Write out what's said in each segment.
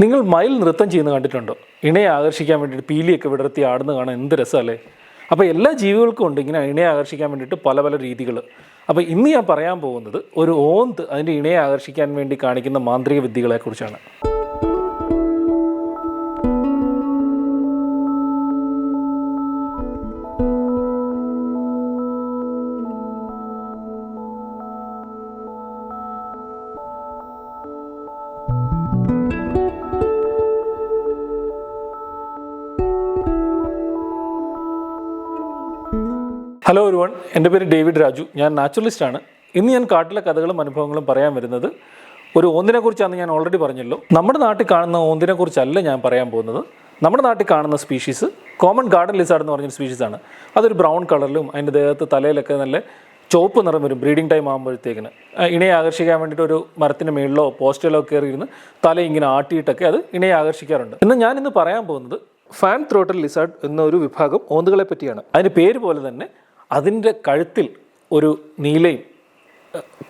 നിങ്ങൾ മയിൽ നൃത്തം ചെയ്യുന്നത് കണ്ടിട്ടുണ്ടോ? ഇണയെ ആകർഷിക്കാൻ വേണ്ടിയിട്ട് പീലിയൊക്കെ വിടർത്തി ആടുന്ന കാണാൻ എന്ത് രസമല്ലേ. അപ്പോൾ എല്ലാ ജീവികൾക്കും ഉണ്ട് ഇങ്ങനെ ഇണയെ ആകർഷിക്കാൻ വേണ്ടിയിട്ട് പല പല രീതികൾ. അപ്പോൾ ഇന്ന് ഞാൻ പറയാൻ പോകുന്നത് ഒരു ഓന്ത് അതിൻ്റെ ഇണയെ ആകർഷിക്കാൻ വേണ്ടി കാണിക്കുന്ന മാന്ത്രിക വിദ്യകളെക്കുറിച്ചാണ്. ഹലോ എവരിവൺ, എൻ്റെ പേര് ഡേവിഡ് രാജു. ഞാൻ നാച്ചുറലിസ്റ്റാണ്. ഇന്ന് ഞാൻ കാട്ടിലെ കഥകളും അനുഭവങ്ങളും പറയാൻ വരുന്നത് ഒരു ഓന്തിനെ കുറിച്ചാണ്. ഞാൻ ഓൾറെഡി പറഞ്ഞല്ലോ, നമ്മുടെ നാട്ടിൽ കാണുന്ന ഓന്തിനെ കുറിച്ചല്ല ഞാൻ പറയാൻ പോകുന്നത്. നമ്മുടെ നാട്ടിൽ കാണുന്ന സ്പീഷീസ് കോമൺ ഗാർഡൻ ലിസാർഡ് എന്ന് പറഞ്ഞൊരു സ്പീഷീസാണ്. അതൊരു ബ്രൗൺ കളറിലും അതിൻ്റെ ദേഹത്ത് തലയിലൊക്കെ നല്ല ചുവപ്പ് നിറം വരും. ബ്രീഡിംഗ് ടൈം ആകുമ്പോഴത്തേക്കിന് ഇണയെ ആകർഷിക്കാൻ വേണ്ടിയിട്ട് ഒരു മരത്തിൻ്റെ മുകളിലോ പോസ്റ്റിലോ കയറിയിരുന്ന് തല ഇങ്ങനെ ആട്ടിയിട്ടൊക്കെ അത് ഇണയെ ആകർഷിക്കാറുണ്ട്. ഞാനിന്ന് പറയാൻ പോകുന്നത് ഫാൻ ത്രോട്ടൽ ലിസാർഡ് എന്നൊരു വിഭാഗം ഓന്തുകളെ പറ്റിയാണ്. അതിൻ്റെ പേര് പോലെ തന്നെ അതിൻ്റെ കഴുത്തിൽ ഒരു നീലയും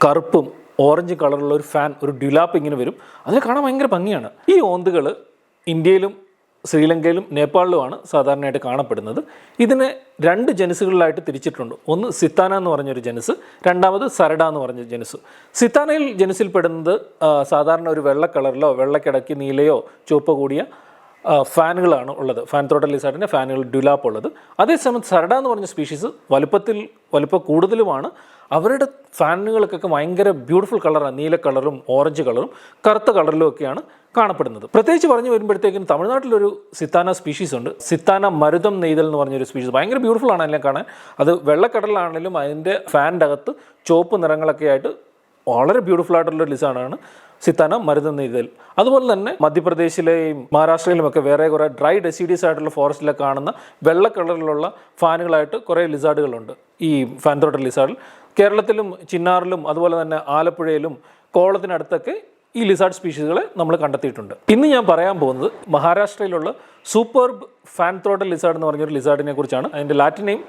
കറുപ്പും ഓറഞ്ച് കളറുള്ള ഒരു ഫാൻ, ഒരു ഡ്യുലാപ്പ് ഇങ്ങനെ വരും. അതിനെ കാണാൻ ഭയങ്കര ഭംഗിയാണ്. ഈ ഓന്തുകൾ ഇന്ത്യയിലും ശ്രീലങ്കയിലും നേപ്പാളിലുമാണ് സാധാരണയായിട്ട് കാണപ്പെടുന്നത്. ഇതിനെ രണ്ട് ജനുസുകളിലായിട്ട് തിരിച്ചിട്ടുണ്ട്. ഒന്ന് സിത്താന എന്ന് പറഞ്ഞൊരു ജനുസ്, രണ്ടാമത് സരഡ എന്ന് പറഞ്ഞ ജനുസ്. സിത്താനയിൽ ജനുസിൽപ്പെടുന്നത് സാധാരണ ഒരു വെള്ള കളറിലോ വെള്ളക്കിടക്ക് നീലയോ ചുവപ്പോ കൂടിയ ഫാനുകളാണ് ഉള്ളത്. ഫാൻ ത്രോട്ടൽ ലിസാർഡിൻ്റെ ഫാനുകൾ ഡ്യുലാപ്പ് ഉള്ളത്. അതേസമയം സരഡ എന്ന് പറഞ്ഞ സ്പീഷീസ് വലുപ്പം കൂടുതലുമാണ്. അവരുടെ ഫാനുകൾക്കൊക്കെ ഭയങ്കര ബ്യൂട്ടിഫുൾ കളറാണ്. നീല കളറും ഓറഞ്ച് കളറും കറുത്ത കളറിലും ഒക്കെയാണ് കാണപ്പെടുന്നത്. പ്രത്യേകിച്ച് പറഞ്ഞു വരുമ്പോഴത്തേക്കും തമിഴ്നാട്ടിലൊരു സിത്താന സ്പീഷീസ് ഉണ്ട്. സിത്താന മരുതം നെയ്തൽ എന്ന് പറഞ്ഞൊരു സ്പീഷീസ്. ഭയങ്കര ബ്യൂട്ടിഫുൾ ആണ് എല്ലാം കാണാൻ. അത് വെള്ളക്കടലാണെങ്കിലും അതിൻ്റെ ഫാനിൻ്റെ അകത്ത് ചുവപ്പ് നിറങ്ങളൊക്കെ ആയിട്ട് വളരെ ബ്യൂട്ടിഫുൾ ആയിട്ടുള്ളൊരു ലിസാർഡാണ് സിത്താന മരുതം നെയ്തൽ. അതുപോലെ തന്നെ മധ്യപ്രദേശിലെയും മഹാരാഷ്ട്രയിലുമൊക്കെ വേറെ കുറേ ഡ്രൈ ഡെസിഡീസ് ആയിട്ടുള്ള ഫോറസ്റ്റിലൊക്കെ കാണുന്ന വെള്ള കളറിലുള്ള ഫാനുകളായിട്ട് കുറേ ലിസാർഡുകളുണ്ട് ഈ ഫാൻ ത്രോട്ടൽ ലിസാർഡിൽ. കേരളത്തിലും ചിന്നാറിലും അതുപോലെ തന്നെ ആലപ്പുഴയിലും കോവളത്തിനടുത്തൊക്കെ ഈ ലിസാർഡ് സ്പീഷീസുകളെ നമ്മൾ കണ്ടെത്തിയിട്ടുണ്ട്. ഇന്ന് ഞാൻ പറയാൻ പോകുന്നത് മഹാരാഷ്ട്രയിലുള്ള സൂപ്പർബ് ഫാൻ ത്രോട്ടൽ ലിസാർഡ് എന്ന് പറഞ്ഞൊരു ലിസാർഡിനെ കുറിച്ചാണ്. അതിൻ്റെ ലാറ്റിൻ നെയിം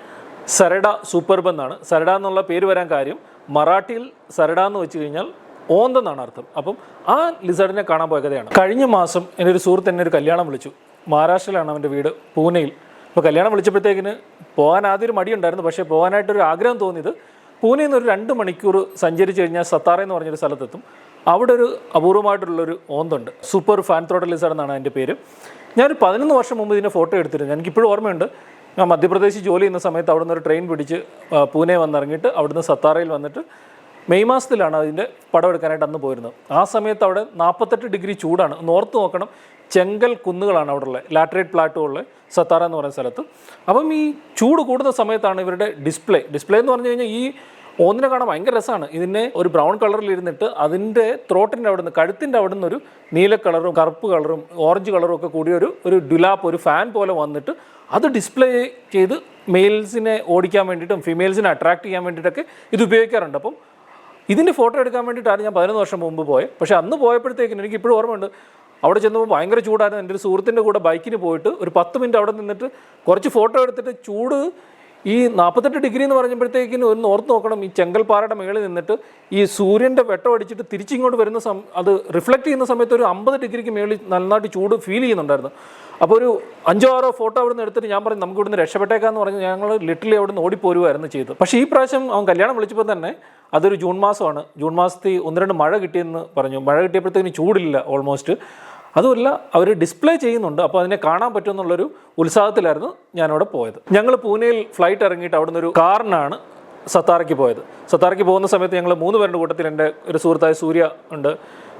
സരഡ സൂപ്പർബ് എന്നാണ്. സരഡ എന്നുള്ള പേര് വരാൻ കാര്യം മറാഠിയിൽ സരഡ എന്ന് വെച്ച് കഴിഞ്ഞാൽ ഓന്തെന്നാണ് അർത്ഥം. അപ്പം ആ ലിസാർഡിനെ കാണാൻ പോയ കഥയാണ്. കഴിഞ്ഞ മാസം എൻ്റെ ഒരു സുഹൃത്ത് എന്നെ ഒരു കല്യാണം വിളിച്ചു. മഹാരാഷ്ട്രയിലാണ് അവൻ്റെ വീട്, പൂനെയിൽ. അപ്പോൾ കല്യാണം വിളിച്ചപ്പോഴത്തേക്കിന് പോകാൻ ആദ്യം ഒരു മടിയുണ്ടായിരുന്നു. പക്ഷേ പോകാനായിട്ടൊരു ആഗ്രഹം തോന്നിയത് പൂനെയിൽ നിന്ന് ഒരു 2 മണിക്കൂർ സഞ്ചരിച്ച് കഴിഞ്ഞാൽ സത്താറ എന്ന് പറഞ്ഞൊരു സ്ഥലത്തെത്തും. അവിടെ ഒരു അപൂർവമായിട്ടുള്ളൊരു ഓന്തുണ്ട്. സൂപ്പർ ഫാൻ ത്രോട്ടൽ ലിസാർഡ് എന്നാണ് അതിൻ്റെ പേര്. ഞാനൊരു 11 വർഷം മുമ്പ് ഇതിൻ്റെ ഫോട്ടോ എടുത്തിരുന്നു. എനിക്കിപ്പോഴും ഓർമ്മയുണ്ട്. ഞാൻ മധ്യപ്രദേശിൽ ജോലി ചെയ്യുന്ന സമയത്ത് അവിടെ നിന്ന് ഒരു ട്രെയിൻ പിടിച്ച് പൂനെ വന്നിറങ്ങിയിട്ട് അവിടുന്ന് സത്താറയിൽ വന്നിട്ട് മെയ് മാസത്തിലാണ് അതിൻ്റെ പടം എടുക്കാനായിട്ട് അന്ന് പോയിരുന്നത്. ആ സമയത്ത് അവിടെ 48 ഡിഗ്രി ചൂടാണ്. ഒന്ന് ഓർത്ത് നോക്കണം. ചെങ്കൽ കുന്നുകളാണ് അവിടെ ഉള്ളത്, ലാറ്ററൈറ്റ് പ്ലാറ്റോ ഉള്ള സത്താറ എന്ന് പറയുന്ന സ്ഥലത്ത്. അപ്പം ഈ ചൂട് കൂടുന്ന സമയത്താണ് ഇവരുടെ ഡിസ്പ്ലേ എന്ന് പറഞ്ഞു കഴിഞ്ഞാൽ ഈ ഓന്തിനെ കാണാൻ ഭയങ്കര രസമാണ്. ഇതിനെ ഒരു ബ്രൗൺ കളറിൽ ഇരുന്നിട്ട് അതിൻ്റെ ത്രോട്ടിൻ്റെ അവിടെ നിന്ന് കഴുത്തിൻ്റെ അവിടെ നിന്ന് ഒരു നീല കളറും കറുപ്പ് കളറും ഓറഞ്ച് കളറും ഒക്കെ കൂടിയ ഒരു ഡുലാപ്പ്, ഒരു ഫാൻ പോലെ വന്നിട്ട് അത് ഡിസ്പ്ലേ ചെയ്ത് മെയിൽസിനെ ഓടിക്കാൻ വേണ്ടിയിട്ടും ഫീമെയിൽസിനെ അട്രാക്ട് ചെയ്യാൻ വേണ്ടിയിട്ടൊക്കെ ഇത് ഉപയോഗിക്കാറുണ്ട്. അപ്പം ഇതിൻ്റെ ഫോട്ടോ എടുക്കാൻ വേണ്ടിയിട്ടാണ് ഞാൻ 11 വർഷം മുമ്പ് പോയത്. പക്ഷേ അന്ന് പോയപ്പോഴത്തേക്കിനും എനിക്ക് ഇപ്പോഴും ഓർമ്മയുണ്ട്. അവിടെ ചെന്നപ്പോൾ ഭയങ്കര ചൂടായിരുന്നു. എൻ്റെ ഒരു സുഹൃത്തിൻ്റെ കൂടെ ബൈക്കിന് പോയിട്ട് ഒരു 10 മിനിറ്റ് അവിടെ നിന്നിട്ട് കുറച്ച് ഫോട്ടോ എടുത്തിട്ട് ചൂട് ഈ 48 ഡിഗ്രി എന്ന് പറഞ്ഞപ്പോഴത്തേക്കിനും ഒന്ന് ഓർത്ത് നോക്കണം. ഈ ചെങ്കൽപ്പാറയുടെ മുകളിൽ നിന്നിട്ട് ഈ സൂര്യൻ്റെ വെട്ടം അടിച്ചിട്ട് തിരിച്ചിങ്ങോട്ട് വരുന്ന അത് റിഫ്ലക്റ്റ് ചെയ്യുന്ന സമയത്ത് ഒരു 50 ഡിഗ്രിക്ക് മുകളിൽ നന്നായിട്ട് ചൂട് ഫീൽ ചെയ്യുന്നുണ്ടായിരുന്നു. അപ്പോൾ ഒരു 5-6 ഫോട്ടോ അവിടെ നിന്ന് എടുത്തിട്ട് ഞാൻ പറഞ്ഞു നമുക്ക് ഇവിടുന്ന് രക്ഷപ്പെട്ടേക്കാന്ന് പറഞ്ഞ് ഞങ്ങൾ ലിറ്ററലി അവിടെ നിന്ന് ഓടിപ്പോരുമായിരുന്നു ചെയ്തത്. പക്ഷേ ഈ പ്രാവശ്യം അവൻ കല്യാണം വിളിച്ചപ്പോൾ തന്നെ അതൊരു ജൂൺ മാസമാണ്. ജൂൺ മാസത്തിൽ 1-2 മഴ കിട്ടിയെന്ന് പറഞ്ഞു. മഴ കിട്ടിയപ്പോഴത്തേക്കിന് ചൂടില്ല ഓൾമോസ്റ്റ്. അതുമല്ല, അവർ ഡിസ്പ്ലേ ചെയ്യുന്നുണ്ട്. അപ്പോൾ അതിനെ കാണാൻ പറ്റുമെന്നുള്ളൊരു ഉത്സാഹത്തിലായിരുന്നു ഞാനവിടെ പോയത്. ഞങ്ങൾ പൂനെയിൽ ഫ്ലൈറ്റ് ഇറങ്ങിയിട്ട് അവിടെ നിന്നൊരു കാറിനാണ് സത്താറയ്ക്ക് പോയത്. സത്താറയ്ക്ക് പോകുന്ന സമയത്ത് ഞങ്ങൾ 3 പേരുടെ കൂട്ടത്തിൽ എൻ്റെ ഒരു സുഹൃത്തായ സൂര്യ ഉണ്ട്,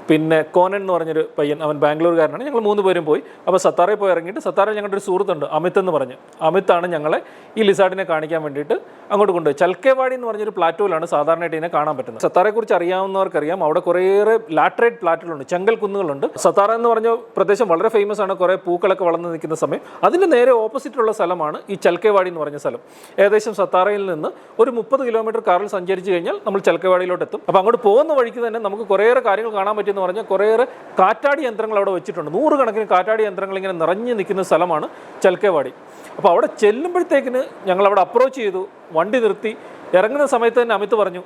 പിന്നെ കോനൻ എന്ന് പറഞ്ഞൊരു പയ്യൻ, അവൻ ബാംഗ്ലൂരുകാരനാണ്. ഞങ്ങൾ 3 പേരും പോയി. അപ്പോൾ സത്താറയിൽ പോയി ഇറങ്ങിയിട്ട് സത്താറയിൽ ഞങ്ങളുടെ ഒരു സുഹൃത്തുണ്ട് അമിത് എന്ന് പറഞ്ഞ്. അമിതാണ് ഞങ്ങളെ ഈ ലിസാർഡിനെ കാണിക്കാൻ വേണ്ടിയിട്ട് അങ്ങോട്ട് കൊണ്ടുപോയി. ചൽക്കേവാടി എന്ന് പറഞ്ഞൊരു പ്ലാറ്റോയിലാണ് സാധാരണയായിട്ട് ഇതിനെ കാണാൻ പറ്റുന്നത്. സത്താറയെക്കുറിച്ച് അറിയാവുന്നവർക്കറിയാം, അവിടെ കുറേയേറെ ലാറ്ററൈറ്റ് പ്ലാറ്റുകളുണ്ട്, ചെങ്കൽ കുന്നുകളുണ്ട്. സത്താറ എന്ന് പറഞ്ഞ പ്രദേശം വളരെ ഫേമസ് ആണ്. കുറേ പൂക്കളൊക്കെ വളർന്ന് നിൽക്കുന്ന സമയം. അതിൻ്റെ നേരെ ഓപ്പോസിറ്റുള്ള സ്ഥലമാണ് ഈ ചൽക്കേവാടി എന്ന് പറഞ്ഞ സ്ഥലം. ഏകദേശം സത്താറയിൽ നിന്ന് ഒരു 30 കിലോമീറ്റർ കാറിൽ സഞ്ചരിച്ച് കഴിഞ്ഞാൽ നമ്മൾ ചൽക്കേവാടിയിലോട്ട് എത്തും. അപ്പോൾ അങ്ങോട്ട് പോകുന്ന വഴിക്ക് തന്നെ നമുക്ക് കുറേയേറെ കാര്യങ്ങൾ കാണാൻ പറ്റും. എന്ന് പറഞ്ഞാൽ കുറേയേറെ കാറ്റാടി യന്ത്രങ്ങൾ അവിടെ വെച്ചിട്ടുണ്ട്. 100 കണക്കിന് കാറ്റാടി യന്ത്രങ്ങൾ ഇങ്ങനെ നിറഞ്ഞു നിൽക്കുന്ന സ്ഥലമാണ് ചൽക്കേവാടി. അപ്പോൾ അവിടെ ചെല്ലുമ്പോഴത്തേക്കിന് ഞങ്ങൾ അവിടെ അപ്രോച്ച് ചെയ്തു, വണ്ടി നിർത്തി. ഇറങ്ങുന്ന സമയത്ത് തന്നെ അമിത് പറഞ്ഞു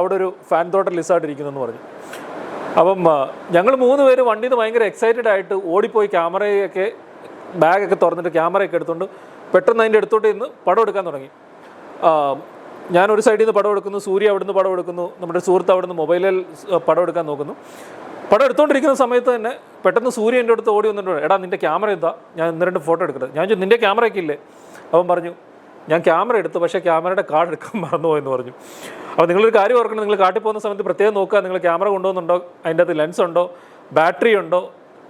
അവിടെ ഒരു ഫാൻ ത്രോട്ടൽ ലിസാർഡ് ഇരിക്കുന്നെന്ന് പറഞ്ഞു. അപ്പം ഞങ്ങൾ 3 പേര് വണ്ടിയിൽ നിന്ന് ഭയങ്കര എക്സൈറ്റഡ് ആയിട്ട് ഓടിപ്പോയി ക്യാമറയൊക്കെ ബാഗൊക്കെ തുറന്നിട്ട് ക്യാമറയൊക്കെ എടുത്തുകൊണ്ട് പെട്ടെന്ന് അതിൻ്റെ അടുത്തോട്ട് നിന്ന് പടം എടുക്കാൻ തുടങ്ങി. ഞാനൊരു സൈഡിൽ നിന്ന് പടം എടുക്കുന്നു, സൂര്യ അവിടെ നിന്ന് പടം എടുക്കുന്നു, നമ്മുടെ സുഹൃത്ത് അവിടെ നിന്ന് മൊബൈലിൽ പടം എടുക്കാൻ നോക്കുന്നു. പടം എടുത്തുകൊണ്ടിരിക്കുന്ന സമയത്ത് തന്നെ പെട്ടെന്ന് സൂര്യ എൻ്റെ അടുത്ത് ഓടി വന്നിട്ടുണ്ട്, എടാ നിൻ്റെ ക്യാമറ എന്താ, ഞാൻ 1-2 ഫോട്ടോ എടുക്കട്ടെ. ഞാൻ ചോദിച്ചു നിൻ്റെ ക്യാമറയൊക്കെ ഇല്ലേ? അവൻ പറഞ്ഞു ഞാൻ ക്യാമറ എടുത്തു, പക്ഷേ ക്യാമറയുടെ കാർഡ് എടുക്കാൻ മറന്നുപോയെന്ന് പറഞ്ഞു. അപ്പോൾ നിങ്ങളൊരു കാര്യം ഓർക്കണം, നിങ്ങൾ കാട്ടിൽ പോകുന്ന സമയത്ത് പ്രത്യേകം നോക്കുക, നിങ്ങൾ ക്യാമറ കൊണ്ടുപോകുന്നുണ്ടോ, അതിൻ്റെ അകത്ത് ലെൻസ് ഉണ്ടോ, ബാറ്ററി ഉണ്ടോ,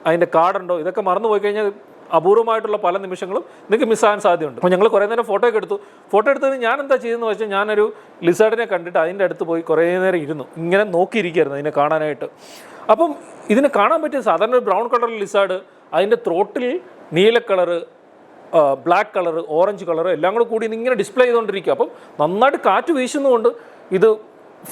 അതിൻ്റെ കാർഡുണ്ടോ, ഇതൊക്കെ മറന്നു പോയി കഴിഞ്ഞാൽ അപൂർവമായിട്ടുള്ള പല നിമിഷങ്ങളും നിങ്ങൾക്ക് മിസ്സാകാൻ സാധ്യതയുണ്ട്. അപ്പോൾ ഞങ്ങൾ കുറേ നേരം ഫോട്ടോ ഒക്കെ എടുത്തു. ഫോട്ടോ എടുത്തതിന് ഞാൻ എന്താ ചെയ്തതെന്ന് വെച്ചാൽ ഞാനൊരു ലിസാർഡിനെ കണ്ടിട്ട് അതിൻ്റെ അടുത്ത് പോയി കുറേ നേരം ഇരുന്നു, ഇങ്ങനെ നോക്കിയിരിക്കുകയായിരുന്നു അതിനെ കാണാനായിട്ട്. അപ്പം ഇതിനെ കാണാൻ പറ്റിയ സാധാരണ ഒരു ബ്രൗൺ കളർ ലിസാർഡ്, അതിൻ്റെ ത്രോട്ടിൽ നീല colour, black colour, orange colour എല്ലാം കൂടെ കൂടി ഇങ്ങനെ ഡിസ്പ്ലേ ചെയ്തുകൊണ്ടിരിക്കുക. അപ്പം നന്നായിട്ട് കാറ്റ് വീശുന്നതുകൊണ്ട് ഇത്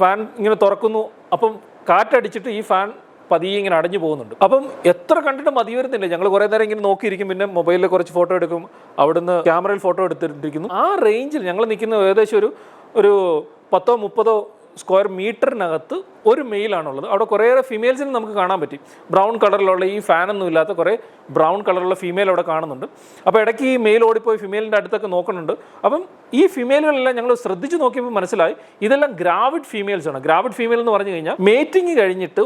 ഫാൻ ഇങ്ങനെ തുറക്കുന്നു, അപ്പം കാറ്റടിച്ചിട്ട് ഈ ഫാൻ പതിയെ ഇങ്ങനെ അടഞ്ഞു പോകുന്നുണ്ട്. അപ്പം എത്ര കണ്ടിട്ട് മതി വരുന്നില്ല. ഞങ്ങൾ കുറേ നേരം ഇങ്ങനെ നോക്കിയിരിക്കും, പിന്നെ മൊബൈലിൽ കുറച്ച് ഫോട്ടോ എടുക്കും, അവിടുന്ന് ക്യാമറയിൽ ഫോട്ടോ എടുത്തിരിക്കുന്നു. ആ റേഞ്ചിൽ ഞങ്ങൾ നിൽക്കുന്ന ഏകദേശം ഒരു 10-30 സ്ക്വയർ മീറ്ററിനകത്ത് ഒരു മെയിലാണുള്ളത്. അവിടെ കുറേയേറെ ഫീമെയിൽസിന് നമുക്ക് കാണാൻ പറ്റി. ബ്രൗൺ കളറിലുള്ള ഈ ഫാനൊന്നും ഇല്ലാത്ത കുറേ ബ്രൗൺ കളറുള്ള ഫീമെയിൽ അവിടെ കാണുന്നുണ്ട്. അപ്പോൾ ഇടയ്ക്ക് ഈ മെയിൽ ഓടിപ്പോയി ഫീമെയിലിൻ്റെ അടുത്തൊക്കെ നോക്കുന്നുണ്ട്. അപ്പം ഈ ഫീമെയിലുകളെല്ലാം ഞങ്ങൾ ശ്രദ്ധിച്ച് നോക്കിയപ്പോൾ മനസ്സിലായി ഇതെല്ലാം ഗ്രാവിഡ് ഫീമെയിൽസ് ആണ്. ഗ്രാവിഡ് ഫീമെയിൽ എന്ന് പറഞ്ഞു കഴിഞ്ഞാൽ മേറ്റിംഗ് കഴിഞ്ഞിട്ട്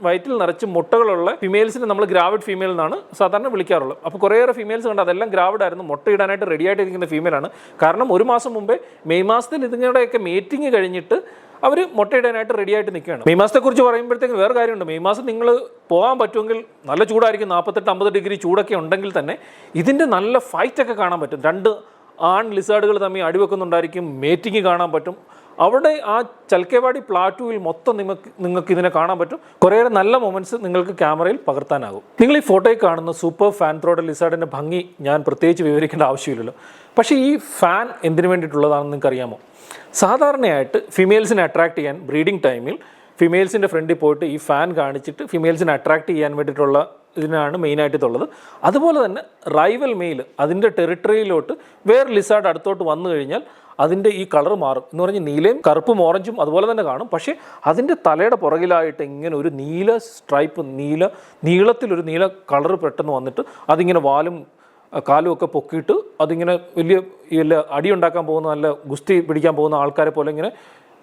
വയറ്റിൽ നിറച്ച് മുട്ടകളുള്ള ഫീമെയിൽസിന് നമ്മൾ ഗ്രാവിഡ് ഫീമെയിൽ എന്നാണ് സാധാരണ വിളിക്കാറുള്ളത്. അപ്പോൾ കുറേയേറെ ഫീമെയിൽസ് കണ്ട് അതെല്ലാം ഗ്രാവിഡ് ആയിരുന്നു, മുട്ടയിടാനായിട്ട് റെഡി ആയിട്ടിരിക്കുന്ന ഫീമെയിലാണ്. കാരണം 1 മാസം മുമ്പേ മെയ് മാസത്തിൽ ഇതിങ്ങളുടെയൊക്കെ മേറ്റിംഗ് കഴിഞ്ഞിട്ട് അവർ മുട്ടയിടാനായിട്ട് റെഡി ആയിട്ട് നിൽക്കുകയാണ്. മെയ് മാസത്തെക്കുറിച്ച് പറയുമ്പോഴത്തേക്കും വേറെ കാര്യമുണ്ട്. മെയ് മാസം നിങ്ങൾ പോകാൻ പറ്റുമെങ്കിൽ നല്ല ചൂടായിരിക്കും, 48-50 ഡിഗ്രി ചൂടൊക്കെ ഉണ്ടെങ്കിൽ തന്നെ ഇതിൻ്റെ നല്ല ഫൈറ്റൊക്കെ കാണാൻ പറ്റും. 2 ആൺ ലിസാർഡുകൾ തമ്മിൽ അടിവെക്കുന്നുണ്ടായിരിക്കും, മേറ്റിംഗ് കാണാൻ പറ്റും. അവിടെ ആ ചൽക്കേവാടി പ്ലാറ്റൂവിൽ മൊത്തം നിങ്ങൾക്ക് ഇതിനെ കാണാൻ പറ്റും. കുറേയേറെ നല്ല മൊമെൻറ്റ്സ് നിങ്ങൾക്ക് ക്യാമറയിൽ പകർത്താനാകും. നിങ്ങൾ ഈ ഫോട്ടോയിൽ കാണുന്ന സൂപ്പർ ഫാൻ ത്രോട്ടൽ ലിസാർഡിൻ്റെ ഭംഗി ഞാൻ പ്രത്യേകിച്ച് വിവരിക്കേണ്ട ആവശ്യമില്ലല്ലോ. പക്ഷേ ഈ ഫാൻ എന്തിനു വേണ്ടിയിട്ടുള്ളതാണെന്ന് നിങ്ങൾക്ക് അറിയാമോ? സാധാരണയായിട്ട് ഫീമെയിൽസിനെ അട്രാക്ട് ചെയ്യാൻ ബ്രീഡിംഗ് ടൈമിൽ ഫീമെയിൽസിൻ്റെ ഫ്രണ്ടിൽ പോയിട്ട് ഈ ഫാൻ കാണിച്ചിട്ട് ഫീമെയിൽസിനെ അട്രാക്ട് ചെയ്യാൻ വേണ്ടിയിട്ടുള്ള ഇതിനാണ് മെയിനായിട്ടുള്ളത്. അതുപോലെ തന്നെ റൈവൽ മെയിൽ അതിൻ്റെ ടെറിട്ടറിയിലോട്ട് വേറെ ലിസാർഡ് അടുത്തോട്ട് വന്നു കഴിഞ്ഞാൽ അതിൻ്റെ ഈ കളർ മാറും. എന്ന് പറഞ്ഞാൽ നീലയും കറുപ്പും ഓറഞ്ചും അതുപോലെ തന്നെ കാണും. പക്ഷേ അതിൻ്റെ തലയുടെ പുറകിലായിട്ട് ഇങ്ങനെ ഒരു നീല സ്ട്രൈപ്പ്, നീളത്തിലൊരു നീല കളർ പെട്ടെന്ന് വന്നിട്ട് അതിങ്ങനെ വാലും കാലും ഒക്കെ പൊക്കിയിട്ട് അതിങ്ങനെ വലിയ അടിയുണ്ടാക്കാൻ പോകുന്ന, നല്ല ഗുസ്തി പിടിക്കാൻ പോകുന്ന ആൾക്കാരെ പോലെ ഇങ്ങനെ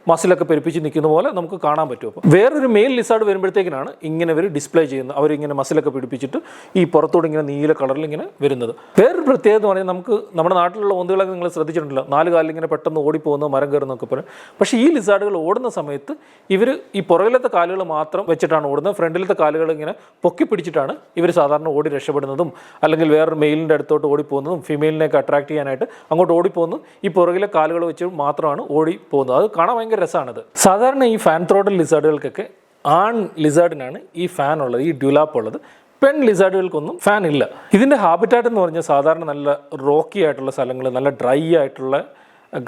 മസിലൊക്കെ പെരുപ്പിച്ച് നിൽക്കുന്ന പോലെ നമുക്ക് കാണാൻ പറ്റും. അപ്പോൾ വേറൊരു മെയിൽ ലിസാർഡ് വരുമ്പോഴത്തേക്കിനാണ് ഇങ്ങനെ ഇവർ ഡിസ്പ്ലേ ചെയ്യുന്നത്. അവരിങ്ങനെ മസിലൊക്കെ പിടിപ്പിച്ചിട്ട് ഈ പുറത്തോട് ഇങ്ങനെ നീല കളറിൽ ഇങ്ങനെ വരുന്നത്. വേറൊരു പ്രത്യേകത എന്ന് പറഞ്ഞാൽ നമുക്ക് നമ്മുടെ നാട്ടിലുള്ള ഓന്തുകളൊക്കെ നിങ്ങൾ ശ്രദ്ധിച്ചിട്ടുണ്ടല്ലോ, 4 കാലിൽ ഇങ്ങനെ പെട്ടെന്ന് ഓടിപ്പോകുന്ന, മരം കയറുന്നൊക്കെ പറയും. പക്ഷേ ഈ ലിസാർഡുകൾ ഓടുന്ന സമയത്ത് ഇവർ ഈ പുറകിലത്തെ കാലുകൾ മാത്രം വെച്ചിട്ടാണ് ഓടുന്നത്. ഫ്രണ്ടിലത്തെ കാലുകൾ ഇങ്ങനെ പൊക്കി പിടിച്ചിട്ടാണ് ഇവർ സാധാരണ ഓടി രക്ഷപ്പെടുന്നതും, അല്ലെങ്കിൽ വേറൊരു മെയിലിൻ്റെ അടുത്തോട്ട് ഓടിപ്പോകുന്നതും, ഫീമെയിലിനെയൊക്കെ അട്രാക്ട് ചെയ്യാനായിട്ട് അങ്ങോട്ട് ഓടിപ്പോകുന്നതും ഈ പുറകിലെ കാലുകൾ വെച്ച് മാത്രമാണ് ഓടി പോകുന്നത്. അത് കാണാൻ ഭയങ്കര രസമാണത്. സാധാരണ ഈ ഫാൻ ത്രോട്ടൽ ലിസാർഡുകൾക്കൊക്കെ ആൺ ലിസാർഡിനാണ് ഈ ഫാൻ ഉള്ളത്, ഈ ഡ്യുലാപ്പ് ഉള്ളത്. പെൺ ലിസാർഡുകൾക്കൊന്നും ഫാൻ ഇല്ല. ഇതിൻ്റെ ഹാബിറ്റാറ്റ് എന്ന് പറഞ്ഞാൽ സാധാരണ നല്ല റോക്കി ആയിട്ടുള്ള സ്ഥലങ്ങൾ, നല്ല ഡ്രൈ ആയിട്ടുള്ള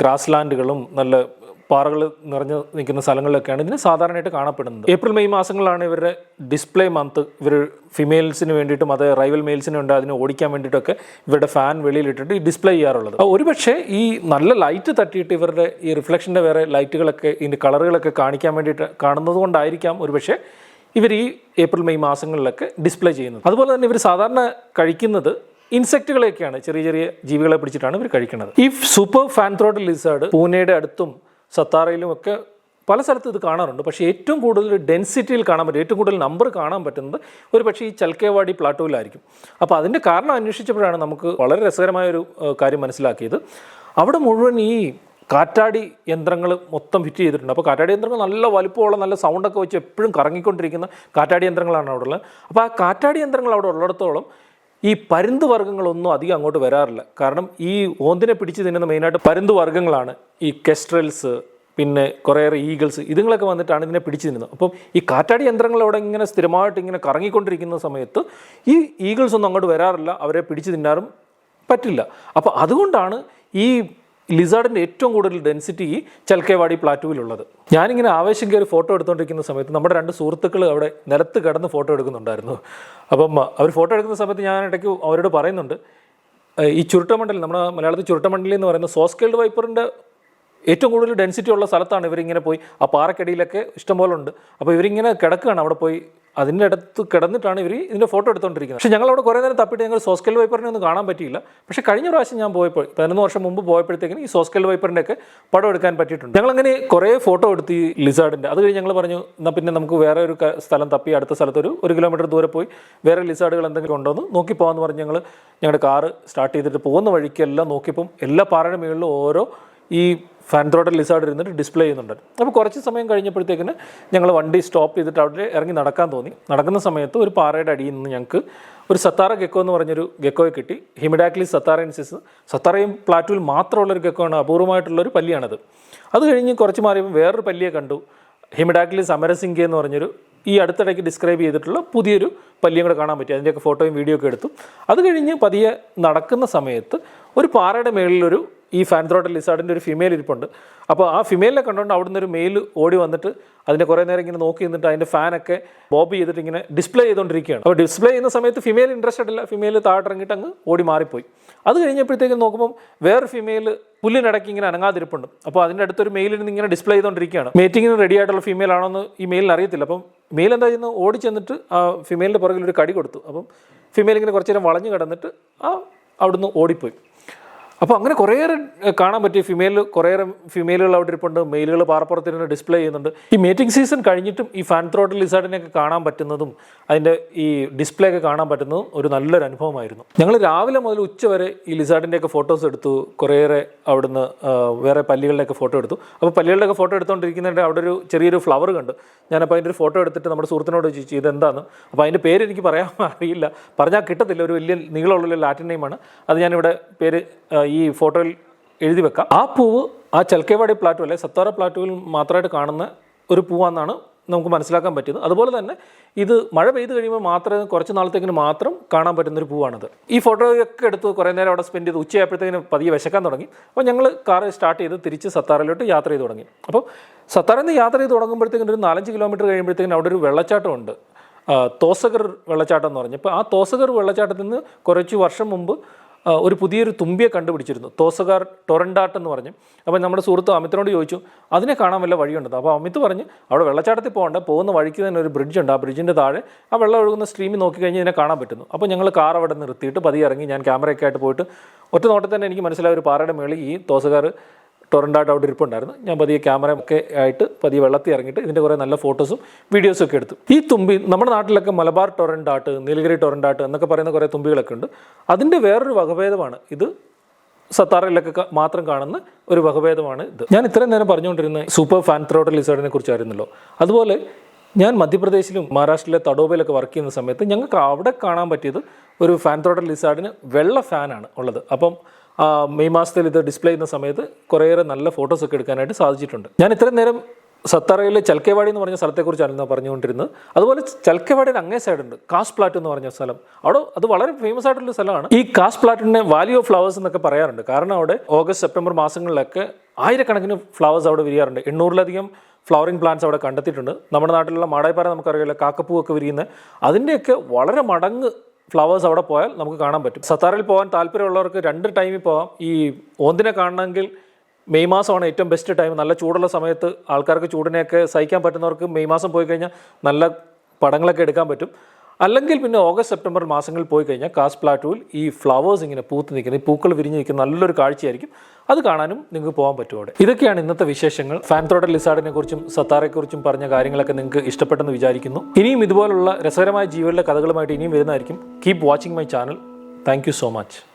ഗ്രാസ് ലാൻഡുകളും നല്ല പാറകൾ നിറഞ്ഞു നിൽക്കുന്ന സ്ഥലങ്ങളിലൊക്കെയാണ് ഇതിന് സാധാരണയായിട്ട് കാണപ്പെടുന്നത്. ഏപ്രിൽ മെയ് മാസങ്ങളിലാണ് ഇവരുടെ ഡിസ്പ്ലേ മന്ത്. ഇവർ ഫിമെയിൽസിന് വേണ്ടിയിട്ടും അത് റൈവൽ മെയിൽസിന് ഉണ്ട് അതിനെ ഓടിക്കാൻ വേണ്ടിയിട്ടൊക്കെ ഇവരുടെ ഫാൻ വെളിയിലിട്ടിട്ട് ഈ ഡിസ്പ്ലേ ചെയ്യാറുള്ളത്. ഒരുപക്ഷെ ഈ നല്ല ലൈറ്റ് തട്ടിയിട്ട് ഇവരുടെ ഈ റിഫ്ലക്ഷൻ്റെ വേറെ ലൈറ്റുകളൊക്കെ ഇതിൻ്റെ കളറുകളൊക്കെ കാണിക്കാൻ വേണ്ടിയിട്ട് കാണുന്നത് കൊണ്ടായിരിക്കാം ഒരുപക്ഷെ ഇവർ ഈ ഏപ്രിൽ മെയ് മാസങ്ങളിലൊക്കെ ഡിസ്പ്ലേ ചെയ്യുന്നത്. അതുപോലെ തന്നെ ഇവർ സാധാരണ കഴിക്കുന്നത് ഇൻസെക്റ്റുകളെയൊക്കെയാണ്, ചെറിയ ചെറിയ ജീവികളെ പിടിച്ചിട്ടാണ് ഇവർ കഴിക്കുന്നത്. ഈ സൂപ്പർ ഫാൻ ത്രോട്ടൽ ലിസാർഡ് പൂനെയുടെ അടുത്തും സത്താറയിലും ഒക്കെ പല സ്ഥലത്തും ഇത് കാണാറുണ്ട്. പക്ഷേ ഏറ്റവും കൂടുതൽ ഡെൻസിറ്റിയിൽ കാണാൻ പറ്റും, ഏറ്റവും കൂടുതൽ നമ്പർ കാണാൻ പറ്റുന്നത് ഒരു പക്ഷേ ഈ ചൽക്കേവാടി പ്ലാറ്റൂവിലായിരിക്കും. അപ്പോൾ അതിൻ്റെ കാരണം അന്വേഷിച്ചപ്പോഴാണ് നമുക്ക് വളരെ രസകരമായൊരു കാര്യം മനസ്സിലാക്കിയത്. അവിടെ മുഴുവൻ ഈ കാറ്റാടി യന്ത്രങ്ങൾ മൊത്തം ഫിറ്റ് ചെയ്തിട്ടുണ്ട്. അപ്പോൾ കാറ്റാടി യന്ത്രങ്ങൾ നല്ല വലുപ്പമുള്ള, നല്ല സൗണ്ടൊക്കെ വെച്ച് എപ്പോഴും കറങ്ങിക്കൊണ്ടിരിക്കുന്ന കാറ്റാടി യന്ത്രങ്ങളാണ് അവിടെ ഉള്ളത്. അപ്പോൾ ആ കാറ്റാടി യന്ത്രങ്ങൾ അവിടെ ഉള്ളിടത്തോളം ഈ പരുന്ത് വർഗ്ഗങ്ങളൊന്നും അധികം അങ്ങോട്ട് വരാറില്ല. കാരണം ഈ ഓന്തിനെ പിടിച്ച് തിന്നുന്ന മെയിനായിട്ട് പരുന്ത് വർഗ്ഗങ്ങളാണ്. ഈ കെസ്ട്രൽസ്, പിന്നെ കുറേയേറെ ഈഗിൾസ്, ഇതുങ്ങളൊക്കെ വന്നിട്ടാണ് ഇതിനെ പിടിച്ച് തിന്നുന്നത്. അപ്പം ഈ കാറ്റാടി യന്ത്രങ്ങൾ അവിടെ ഇങ്ങനെ സ്ഥിരമായിട്ട് ഇങ്ങനെ കറങ്ങിക്കൊണ്ടിരിക്കുന്ന സമയത്ത് ഈ ഈഗിൾസ് ഒന്നും അങ്ങോട്ട് വരാറില്ല, അവരെ പിടിച്ച് തിന്നാറും പറ്റില്ല. അപ്പോൾ അതുകൊണ്ടാണ് ഈ ലിസാർഡിൻ്റെ ഏറ്റവും കൂടുതൽ ഡെൻസിറ്റി ഈ ചൽക്കേവാടി പ്ലാറ്റൂവിലുള്ളത്. ഞാനിങ്ങനെ ആവേശം കയറി ഫോട്ടോ എടുത്തുകൊണ്ടിരിക്കുന്ന സമയത്ത് നമ്മുടെ 2 സുഹൃത്തുക്കൾ അവിടെ നിലത്ത് കിടന്ന് ഫോട്ടോ എടുക്കുന്നുണ്ടായിരുന്നു. അപ്പം അവർ ഫോട്ടോ എടുക്കുന്ന സമയത്ത് ഞാൻ ഇടയ്ക്ക് അവരോട് പറയുന്നുണ്ട്, ഈ ചുരുട്ടമണ്ഡലം, നമ്മുടെ മലയാളത്തിൽ ചുരുട്ടമണ്ഡലി എന്ന് പറയുന്ന സോസ്കേൾഡ് വൈപ്പറിൻ്റെ ഏറ്റവും കൂടുതൽ ഡെൻസിറ്റി ഉള്ള സ്ഥലത്താണ് ഇവരിങ്ങനെ പോയി ആ പാറക്കടിയിലൊക്കെ ഇഷ്ടംപോലെ ഉണ്ട്. അപ്പോൾ ഇവരിങ്ങനെ കിടക്കുകയാണ് അവിടെ പോയി, അതിൻ്റെ അടുത്ത് കിടന്നിട്ടാണ് ഇവർ ഇതിൻ്റെ ഫോട്ടോ എടുത്തുകൊണ്ടിരിക്കുന്നത്. പക്ഷേ ഞങ്ങളവിടെ കുറേ നേരം തപ്പിയിട്ട് ഞങ്ങൾ സോസ്കൽ വൈപ്പറിനെ ഒന്നും കാണാൻ പറ്റിയില്ല. പക്ഷേ കഴിഞ്ഞ പ്രാവശ്യം ഞാൻ പോയപ്പോൾ 11 വർഷം മുമ്പ് പോയപ്പോഴത്തേക്കിന് ഈ സോസ്കൽ വൈപ്പറിൻ്റെ ഒക്കെ പടം എടുക്കാൻ പറ്റിയിട്ടുണ്ട്. ഞങ്ങളങ്ങനെ കുറേ ഫോട്ടോ എടുത്ത് ഈ ലിസാർഡിൻ്റെ. അത് കഴിഞ്ഞ് ഞങ്ങൾ പറഞ്ഞു എന്നാൽ പിന്നെ നമുക്ക് വേറെ ഒരു സ്ഥലം തപ്പി അടുത്ത സ്ഥലത്ത് ഒരു കിലോമീറ്റർ ദൂരെ പോയി വേറെ ലിസാർഡുകൾ എന്തെങ്കിലും ഉണ്ടോ എന്ന് നോക്കി പോകാമെന്ന് പറഞ്ഞ് ഞങ്ങളുടെ കാറ് സ്റ്റാർട്ട് ചെയ്തിട്ട് പോകുന്ന വഴിക്കെല്ലാം നോക്കിയപ്പം എല്ലാ പാറയുടെ മുകളിലും ഓരോ ഈ ഫാൻ ത്രോട്ടൽ ലിസാർഡ് ഇരുന്നിട്ട് ഡിസ്പ്ലേ ചെയ്യുന്നുണ്ട്. അപ്പോൾ കുറച്ച് സമയം കഴിഞ്ഞപ്പോഴത്തേക്കിന് ഞങ്ങൾ വണ്ടി സ്റ്റോപ്പ് ചെയ്തിട്ട് അവിടെ ഇറങ്ങി നടക്കാൻ തോന്നി. നടക്കുന്ന സമയത്ത് ഒരു പാറയുടെ അടിയിൽ നിന്ന് ഞങ്ങൾക്ക് ഒരു സത്താറ ഗെക്കോ എന്ന് പറഞ്ഞൊരു ഗെക്കോയെ കിട്ടി. ഹിമിഡാക്ലിസ് സത്താറൻസിസ്. സത്താറയും പ്ലാറ്റുവിൽ മാത്രമുള്ളൊരു ഗെക്കോയാണ്, അപൂർവമായിട്ടുള്ളൊരു പല്ലിയാണത്. അത് കഴിഞ്ഞ് കുറച്ച് മാറിയപ്പോൾ വേറൊരു പല്ലിയെ കണ്ടു, ഹിമിഡാക്ലിസ് അമരസിംഗെ എന്ന് പറഞ്ഞൊരു ഈ അടുത്തിടയ്ക്ക് ഡിസ്ക്രൈബ് ചെയ്തിട്ടുള്ള പുതിയൊരു പല്ലിയും കൂടെ കാണാൻ പറ്റി. അതിൻ്റെയൊക്കെ ഫോട്ടോയും വീഡിയോ ഒക്കെ എടുത്തു. അത് കഴിഞ്ഞ് പതിയെ നടക്കുന്ന സമയത്ത് ഒരു പാറയുടെ മേളിലൊരു ഈ ഫാൻ ത്രോട്ടൽ ലിസാർഡിൻ്റെ ഒരു ഫിമെയിൽ ഇരിപ്പുണ്ട്. അപ്പോൾ ആ ഫിമെയിലിനെ കണ്ടുകൊണ്ട് അവിടെ നിന്നൊരു മെയിൽ ഓടി വന്നിട്ട് അതിനെ കുറേ നേരം ഇങ്ങനെ നോക്കി നിന്നിട്ട് അതിൻ്റെ ഫാനൊക്കെ ബോബ് ചെയ്തിട്ട് ഇങ്ങനെ ഡിസ്പ്ലേ ചെയ്തുകൊണ്ടിരിക്കുകയാണ്. അപ്പോൾ ഡിസ്പ്ലേ ചെയ്യുന്ന സമയത്ത് ഫിമെയിൽ ഇൻട്രസ്റ്റഡ് ഇല്ല, ഫിമെയിൽ താഴെറങ്ങിയിട്ട് അങ്ങ് ഓടി മാറിപ്പോയി. അത് കഴിഞ്ഞപ്പോഴത്തേക്കും നോക്കുമ്പോൾ വേറെ ഫിമെയിൽ പുല്ലിനിടയ്ക്ക് ഇങ്ങനെ അനങ്ങാതിരിപ്പുണ്ട്. അപ്പോൾ അതിൻ്റെ അടുത്തൊരു മെയിലിന് ഇങ്ങനെ ഡിസ്പ്ലേ ചെയ്തുകൊണ്ടിരിക്കുകയാണ്. മീറ്റിങ്ങിന് റെഡി ആയിട്ടുള്ള ഫീമെയിൽ ആണോന്ന് ഈ മെയിലിന് അറിയത്തില്ല. അപ്പം മെയിൽ എന്താ ചെയ്യുന്നത്, ഓടി ചെന്നിട്ട് ആ ഫിമെയിലിൻ്റെ പുറകിൽ ഒരു കടി കൊടുത്തു. അപ്പം ഫിമെയിൽ ഇങ്ങനെ കുറച്ച് നേരം വളഞ്ഞു കിടന്നിട്ട് അവിടുന്ന് ഓടിപ്പോയി. അപ്പോൾ അങ്ങനെ കുറേയേറെ കാണാൻ പറ്റിയ കുറേയേറെ ഫിമെയിലുകൾ അവിടെ ഇരിപ്പുണ്ട്, മെയിലുകൾ പാറപ്പുറത്തിരുന്ന് ഡിസ്പ്ലേ ചെയ്യുന്നുണ്ട്. ഈ മീറ്റിംഗ് സീസൺ കഴിഞ്ഞിട്ടും ഈ ഫാൻ ത്രോട്ടൽ ലിസാർഡിനെയൊക്കെ കാണാൻ പറ്റുന്നതും അതിൻ്റെ ഈ ഡിസ്പ്ലേ ഒക്കെ കാണാൻ പറ്റുന്നതും ഒരു നല്ലൊരു അനുഭവമായിരുന്നു. ഞങ്ങൾ രാവിലെ മുതൽ ഉച്ച വരെ ഈ ലിസാർഡിൻ്റെയൊക്കെ ഫോട്ടോസ് എടുത്തു. കുറേയേറെ അവിടുന്ന് വേറെ പല്ലികളുടെയൊക്കെ ഫോട്ടോ എടുത്തു. അപ്പോൾ പല്ലികളുടെയൊക്കെ ഫോട്ടോ എടുത്തുകൊണ്ടിരിക്കുന്നതിൻ്റെ അവിടെ ഒരു ചെറിയൊരു ഫ്ലവർ കണ്ടു. ഞാനപ്പോൾ അതിൻ്റെ ഒരു ഫോട്ടോ എടുത്തിട്ട് നമ്മുടെ സുഹൃത്തിനോട് ചോദിച്ചു ഇതെന്താന്ന്. അപ്പോൾ അതിൻ്റെ പേര് എനിക്ക് പറയാൻ അറിയില്ല, പറഞ്ഞാൽ കിട്ടത്തില്ല. ഒരു വലിയ നീളമുള്ള ലാറ്റിൻ നെയിമാണ്. അത് ഞാനിവിടെ പേര് ഈ ഫോട്ടോയിൽ എഴുതി വെക്കാം. ആ പൂവ് ആ ചൽക്കേവാടി പ്ലാറ്റു അല്ലെ സത്താറ പ്ലാറ്റുവിൽ മാത്രമായിട്ട് കാണുന്ന ഒരു പൂവാണെന്നാണ് നമുക്ക് മനസ്സിലാക്കാൻ പറ്റിയത്. അതുപോലെ തന്നെ ഇത് മഴ പെയ്ത് കഴിയുമ്പോൾ മാത്രമേ കുറച്ച് നാളത്തേക്കിന് മാത്രം കാണാൻ പറ്റുന്നൊരു പൂവാണത്. ഈ ഫോട്ടോയൊക്കെ എടുത്ത് കുറേ നേരം അവിടെ സ്പെൻഡ് ചെയ്ത് ഉച്ചയായപ്പോഴത്തേക്കിന് പതിയെ വിശക്കാൻ തുടങ്ങി. അപ്പോൾ ഞങ്ങൾ കാറ് സ്റ്റാർട്ട് ചെയ്ത് തിരിച്ച് സത്താറയിലോട്ട് യാത്ര ചെയ്ത് തുടങ്ങി. അപ്പോൾ സത്താറയിൽ നിന്ന് യാത്ര ചെയ്ത് തുടങ്ങുമ്പോഴത്തേക്കിന് ഒരു 4-5 കിലോമീറ്റർ കഴിയുമ്പോഴത്തേക്കിന് അവിടെ ഒരു വെള്ളച്ചാട്ടമുണ്ട്, തോസഗർ വെള്ളച്ചാട്ടം എന്ന് പറഞ്ഞ്. അപ്പോൾ ആ തോസഗർ വെള്ളച്ചാട്ടത്തിൽ നിന്ന് കുറച്ച് വർഷം മുമ്പ് ഒരു പുതിയൊരു തുമ്പിയെ കണ്ടുപിടിച്ചിരുന്നു, തോസഗർ ടൊറൻഡാട്ട് എന്ന് പറഞ്ഞ്. അപ്പോൾ നമ്മുടെ സുഹൃത്ത് അമിത്തിനോട് ചോദിച്ചു അതിനെ കാണാൻ വല്ല വഴിയുണ്ട്. അപ്പോൾ അമിത് പറഞ്ഞ് അവിടെ വെള്ളച്ചാട്ടത്തിൽ പോകുന്ന വഴിക്ക് തന്നെ ഒരു ബ്രിഡ്ജുണ്ട്. ആ ബ്രിഡ്ജിൻ്റെ താഴെ ആ വെള്ളം ഒഴുകുന്ന സ്ട്രീമിൽ നോക്കിക്കഴിഞ്ഞാൽ ഇതിനെ കാണാൻ പറ്റുന്നു. അപ്പോൾ ഞങ്ങൾ കാർ അവിടെ നിർത്തിയിട്ട് പതിയെ ഇറങ്ങി. ഞാൻ ക്യാമറയൊക്കെ ആയിട്ട് പോയിട്ട് ഒറ്റ നോട്ടത്തിൽ തന്നെ എനിക്ക് മനസ്സിലായ ഒരു പാറയുടെ മേളിൽ ഈ തോസഗർ ടൊറൻഡാട്ട് അവിടെ ഇരിപ്പുണ്ടായിരുന്നു. ഞാൻ പതിയെ ക്യാമറ ഒക്കെ ആയിട്ട് പതിയെ വെള്ളത്തിൽ ഇറങ്ങിയിട്ട് ഇതിൻ്റെ കുറേ നല്ല ഫോട്ടോസും വീഡിയോസും ഒക്കെ എടുത്തു. ഈ തുമ്പി നമ്മുടെ നാട്ടിലൊക്കെ മലബാർ ടൊറൻഡാട്ട്, നീലഗിരി ടൊറൻഡാട്ട് എന്നൊക്കെ പറയുന്ന കുറേ തുമ്പികളൊക്കെ ഉണ്ട്. അതിൻ്റെ വേറൊരു വകഭേദമാണ് ഇത്. സത്താറയിലൊക്കെ മാത്രം കാണുന്ന ഒരു വകഭേദമാണ് ഇത്. ഞാൻ ഇത്രയും നേരം പറഞ്ഞുകൊണ്ടിരുന്ന സൂപ്പർ ഫാൻ ത്രോട്ടൽ ലിസാർഡിനെ കുറിച്ചായിരുന്നല്ലോ. അതുപോലെ ഞാൻ മധ്യപ്രദേശിലും മഹാരാഷ്ട്രയിലെ തഡോബയിലൊക്കെ വർക്ക് ചെയ്യുന്ന സമയത്ത് ഞങ്ങൾക്ക് അവിടെ കാണാൻ പറ്റിയത് ഒരു ഫാൻ ത്രോട്ടൽ ലിസാർഡിന് വെള്ള ഫാനാണ് ഉള്ളത്. അപ്പം മെയ് മാസത്തിൽ ഇത് ഡിസ്പ്ലേ ചെയ്യുന്ന സമയത്ത് കുറേയേറെ നല്ല ഫോട്ടോസൊക്കെ എടുക്കാനായിട്ട് സാധിച്ചിട്ടുണ്ട്. ഞാൻ ഇത്രയും നേരം സത്താറയിലെ ചൽക്കേവാടി എന്ന് പറഞ്ഞ സ്ഥലത്തെക്കുറിച്ചാണ് പറഞ്ഞുകൊണ്ടിരുന്നത്. അതുപോലെ ചൽക്കേവാടിയുടെ അങ്ങേ സൈഡുണ്ട് കാസ് പ്ലാറ്റ് എന്ന് പറഞ്ഞ സ്ഥലം. അവിടെ അത് വളരെ ഫേമസ് ആയിട്ടുള്ള സ്ഥലമാണ്. ഈ കാസ് പ്ലാറ്റിനെ വാലി ഓഫ് ഫ്ലവേഴ്സ് എന്നൊക്കെ പറയാറുണ്ട്. കാരണം അവിടെ ഓഗസ്റ്റ് സെപ്റ്റംബർ മാസങ്ങളിലൊക്കെ ആയിരക്കണക്കിന് ഫ്ലവേഴ്സ് അവിടെ വിരിയാറുണ്ട്. 800-ലധികം ഫ്ലവറിംഗ് പ്ലാന്റ്സ് അവിടെ കണ്ടെത്തിയിട്ടുണ്ട്. നമ്മുടെ നാട്ടിലുള്ള മാടായിപ്പാറ നമുക്കറിയില്ല, കാക്കപ്പൂവൊക്കെ വിരിയുന്ന അതിൻ്റെയൊക്കെ വളരെ മടങ്ങ് ഫ്ലവേഴ്സ് അവിടെ പോയാൽ നമുക്ക് കാണാൻ പറ്റും. സത്താറയിൽ പോകാൻ താല്പര്യമുള്ളവർക്ക് 2 ടൈമിൽ പോകാം. ഈ ഓന്തിനെ കാണണമെങ്കിൽ മെയ് മാസമാണ് ഏറ്റവും ബെസ്റ്റ് ടൈം. നല്ല ചൂടുള്ള സമയത്ത് ആൾക്കാർക്ക് ചൂടിനെയൊക്കെ സഹിക്കാൻ പറ്റുന്നവർക്ക് മെയ് മാസം പോയി കഴിഞ്ഞാൽ നല്ല പടങ്ങളൊക്കെ എടുക്കാൻ പറ്റും. അല്ലെങ്കിൽ പിന്നെ ഓഗസ്റ്റ് സെപ്റ്റംബർ മാസങ്ങളിൽ പോയി കഴിഞ്ഞാൽ കാസ് പ്ലാറ്റുവിൽ ഈ ഫ്ലവേഴ്സ് ഇങ്ങനെ പൂത്ത് നിൽക്കുന്നത്, ഈ പൂക്കൾ വിരിഞ്ഞ് നിൽക്കുന്ന നല്ലൊരു കാഴ്ചയായിരിക്കും. അത് കാണാനും നിങ്ങൾക്ക് പോകാൻ പറ്റും അവിടെ. ഇതൊക്കെയാണ് ഇന്നത്തെ വിശേഷങ്ങൾ. ഫാൻ ത്രോട്ടൽ ലിസാർഡിനെ കുറിച്ചും സത്താറയെക്കുറിച്ചും പറഞ്ഞ കാര്യങ്ങളൊക്കെ നിങ്ങൾക്ക് ഇഷ്ടപ്പെട്ടെന്ന് വിചാരിക്കുന്നു. ഇനിയും ഇതുപോലുള്ള രസകരമായ ജീവികളുടെ കഥകളുമായിട്ട് ഇനിയും വരുന്നതായിരിക്കും. Keep watching my channel. Thank you so much.